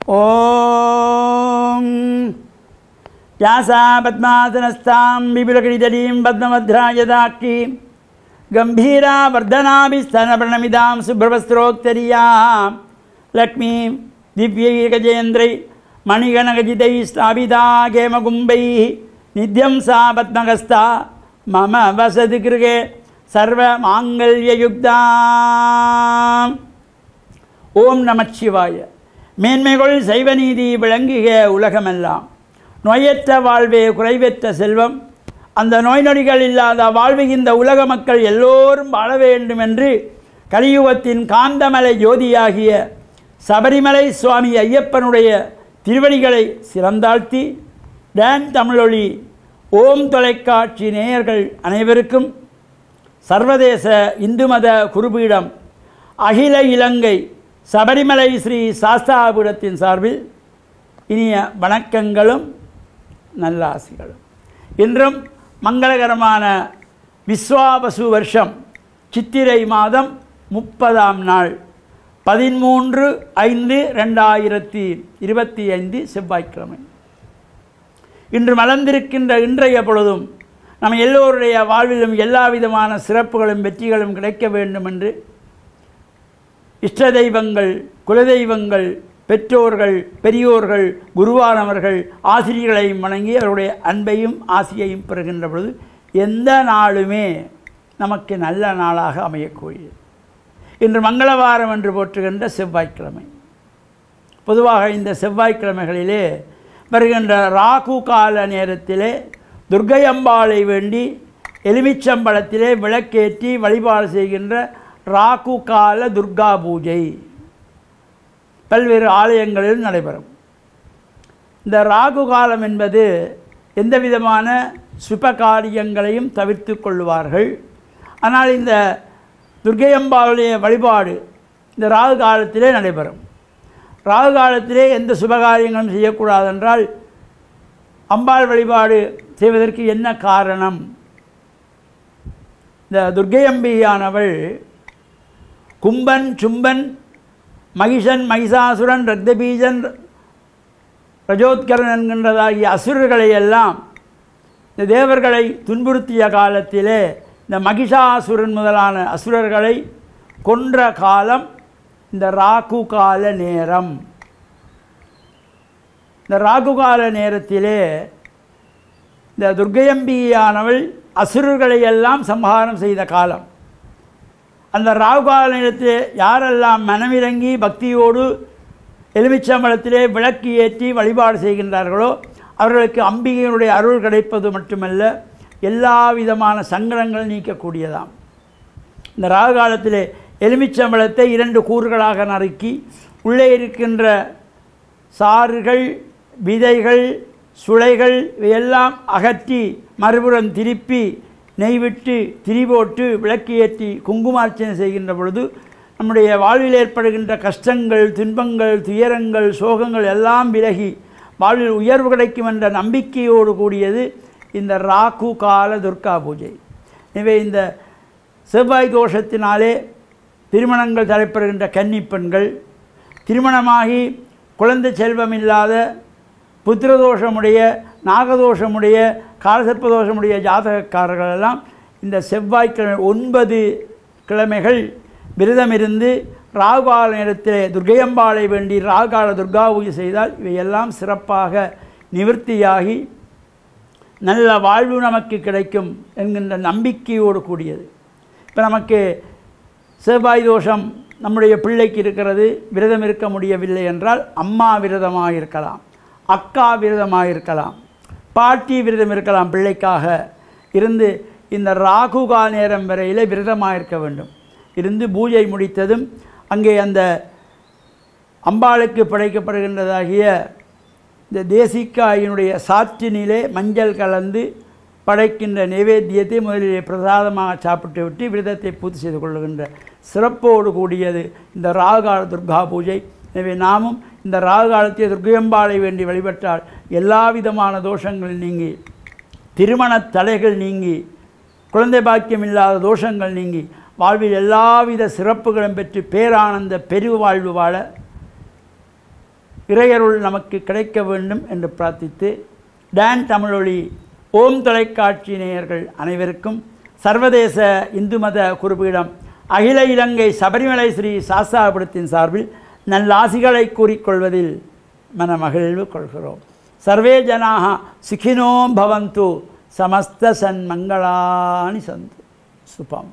ஓம் யாசா பத்மாசனஸ்தாம் விபுலகிரிதலீம் பத்மவத்ராயதாக்கீம் கம்பீரா வர்தனாபிஸ்தனபிரணமிதாம் சுப்ரவஸ்திரோக்தரியாம் லக்ஷ்மீம் திவ்யைகஜேந்திரை மணிகணகஜிதை ஸ்தாபிதா கேமகும்பை நித்யம் சா பத்மகஸ்தா மம வசதி கிருகே சர்வ மாங்கல்யயுக்தாம். ஓம் நமச்சிவாய. மேன்மைகள் சைவநீதி விளங்குக உலகமெல்லாம். நோயற்ற வாழ்வே குறைவற்ற செல்வம். அந்த நோய் நொடிகள் இல்லாத வாழ்வு இந்த உலக மக்கள் எல்லோரும் வாழ வேண்டும் என்று கலியுகத்தின் காந்தமலை ஜோதியாகிய சபரிமலை சுவாமி ஐயப்பனுடைய திருவடிகளை சிறந்தாழ்த்தி டான் தமிழொலி ஓம் தொலைக்காட்சி நேயர்கள் அனைவருக்கும் சர்வதேச இந்து மத குருபீடம் அகில இலங்கை சபரிமலை ஸ்ரீ சாஸ்தாபீடத்தின் சார்பில் இனிய வணக்கங்களும் நல்லாசிகளும். இன்றும் மங்களகரமான விஸ்வாவசு வருஷம் சித்திரை மாதம் 30ஆம் நாள் 13/5/2025 செவ்வாய்க்கிழமை. இன்று மலர்ந்திருக்கின்ற இன்றைய பொழுதும் நம்ம எல்லோருடைய வாழ்விலும் எல்லா விதமான சிறப்புகளும் வெற்றிகளும் கிடைக்க வேண்டும் என்று இஷ்ட தெய்வங்கள், குலதெய்வங்கள், பெற்றோர்கள், பெரியோர்கள், குருவானவர்கள், ஆசிரியர்களையும் வணங்கி அவருடைய அன்பையும் ஆசியையும் பெறுகின்ற பொழுது எந்த நாளுமே நமக்கு நல்ல நாளாக அமையக்கூடியது. இன்று மங்களவாரம் என்று போற்றுகின்ற செவ்வாய்க்கிழமை. பொதுவாக இந்த செவ்வாய்க்கிழமைகளிலே வருகின்ற ராகு கால நேரத்திலே துர்க்கை அம்பாளை வேண்டி எலுமிச்சம்பழத்திலே விளக்கேற்றி வழிபாடு செய்கின்ற ராகு கால துர்கா பூஜை பல்வேறு ஆலயங்களில் நடைபெறும். இந்த ராகு காலம் என்பது எந்த விதமான சுப காரியங்களையும் தவிர்த்து கொள்வார்கள். ஆனால் இந்த துர்க்கை அம்பாளுடைய வழிபாடு இந்த ராகு காலத்திலே நடைபெறும். ராகு காலத்திலே எந்த சுபகாரியங்களும் செய்யக்கூடாதென்றால் அம்பாள் வழிபாடு செய்வதற்கு என்ன காரணம்? இந்த துர்க்கை அம்பிகையானவள் கும்பன், சும்பன், மகிஷன், மகிஷாசுரன், ரக்தபீஜன், ரஜோத்கரன் என்கின்றதாகிய அசுரர்களை எல்லாம் இந்த தேவர்களை துன்புறுத்திய காலத்திலே இந்த மகிஷாசுரன் முதலான அசுரர்களை கொன்ற காலம் இந்த ராகு கால நேரம். இந்த ராகு கால நேரத்திலே இந்த துர்க்கையம்பிகையானவள் அசுரர்களை எல்லாம் சம்ஹாரம் செய்த காலம். அந்த ராகு கால நேரத்திலே யாரெல்லாம் மனமிறங்கி பக்தியோடு எலுமிச்சம்பழத்திலே விளக்கு ஏற்றி வழிபாடு செய்கின்றார்களோ அவர்களுக்கு அம்பிகையினுடைய அருள் கிடைப்பது மட்டுமல்ல, எல்லா விதமான சங்கடங்கள் நீக்கக்கூடியதாம். இந்த ராகு காலத்திலே எலுமிச்சம்பழத்தை 2 கூறுகளாக நறுக்கி உள்ளே இருக்கின்ற சாறுகள், விதைகள், சுளைகள் இவையெல்லாம் அகற்றி மறுபுறம் திருப்பி நெய் விட்டு திரி போட்டு விளக்கு ஏற்றி குங்குமார்ச்சனை செய்கின்ற பொழுது நம்முடைய வாழ்வில் ஏற்படுகின்ற கஷ்டங்கள், துன்பங்கள், துயரங்கள், சோகங்கள் எல்லாம் விலகி வாழ்வில் உயர்வு கிடைக்கும் என்ற நம்பிக்கையோடு கூடியது இந்த ராகு கால துர்கா பூஜை. எனவே இந்த செவ்வாய் தோஷத்தினாலே திருமணங்கள் தடைப்படுகின்ற கன்னி பெண்கள், திருமணமாகி குழந்தை செல்வம் இல்லாத, புத்திரதோஷமுடைய, நாகதோஷமுடைய, காலசர்ப்பதோஷமுடைய ஜாதகக்காரர்கள் எல்லாம் இந்த செவ்வாய்க்கிழமை 9 கிழமைகள் விரதமிருந்து ராகுகால நேரத்திலே துர்க்கையம்பாளை வேண்டி ராகுகால துர்கா பூஜை செய்தால் இவையெல்லாம் சிறப்பாக நிவர்த்தியாகி நல்ல வாழ்வு நமக்கு கிடைக்கும் என்கின்ற நம்பிக்கையோடு கூடியது. இப்போ நமக்கு செவ்வாய் தோஷம் நம்முடைய பிள்ளைக்கு இருக்கிறது, விரதம் இருக்க முடியவில்லை என்றால் அம்மா விரதமாக இருக்கலாம், அக்கா விரதமாக இருக்கலாம், பாட்டி விரதம் இருக்கலாம். பிள்ளைக்காக இருந்து இந்த ராகுகா நேரம் வரையில் விரதமாக இருக்க வேண்டும். இருந்து பூஜை முடித்ததும் அங்கே அந்த அம்பாளுக்கு படைக்கப்படுகின்றதாகிய இந்த தேசிக்காயினுடைய சாற்றினிலே மஞ்சள் கலந்து படைக்கின்ற நைவேத்தியத்தை முதலிலே பிரசாதமாக சாப்பிட்டு விட்டு விரதத்தை பூர்த்தி செய்து கொள்ளுகின்ற சிறப்போடு கூடியது இந்த ராகுகால துர்கா பூஜை. எனவே நாமும் இந்த ராகுகாலத்தை துர்க்கையம்பாளை வேண்டி வழிபட்டால் எல்லா விதமான தோஷங்கள் நீங்கி, திருமண தடைகள் நீங்கி, குழந்தை பாக்கியம் இல்லாத தோஷங்கள் நீங்கி வாழ்வில் எல்லாவித சிறப்புகளும் பெற்று பேரானந்த பெரு வாழ்வு வாழ இறையருள் நமக்கு கிடைக்க வேண்டும் என்று பிரார்த்தித்து, டான் தமிழொலி ஓம் தொலைக்காட்சி நேயர்கள் அனைவருக்கும் சர்வதேச இந்து மத குருபீடம் அகில இலங்கை சபரிமலை ஸ்ரீ சாஸ்தாபுரத்தின் சார்பில் நல்லாசிகளை கூறிக்கொள்வதில் மனமகிழ்வு கொள்கிறோம். சர்வே ஜனாக சுகினோ பவந்து, சமஸ்த சன்மங்களானி சந்து. சுபம்.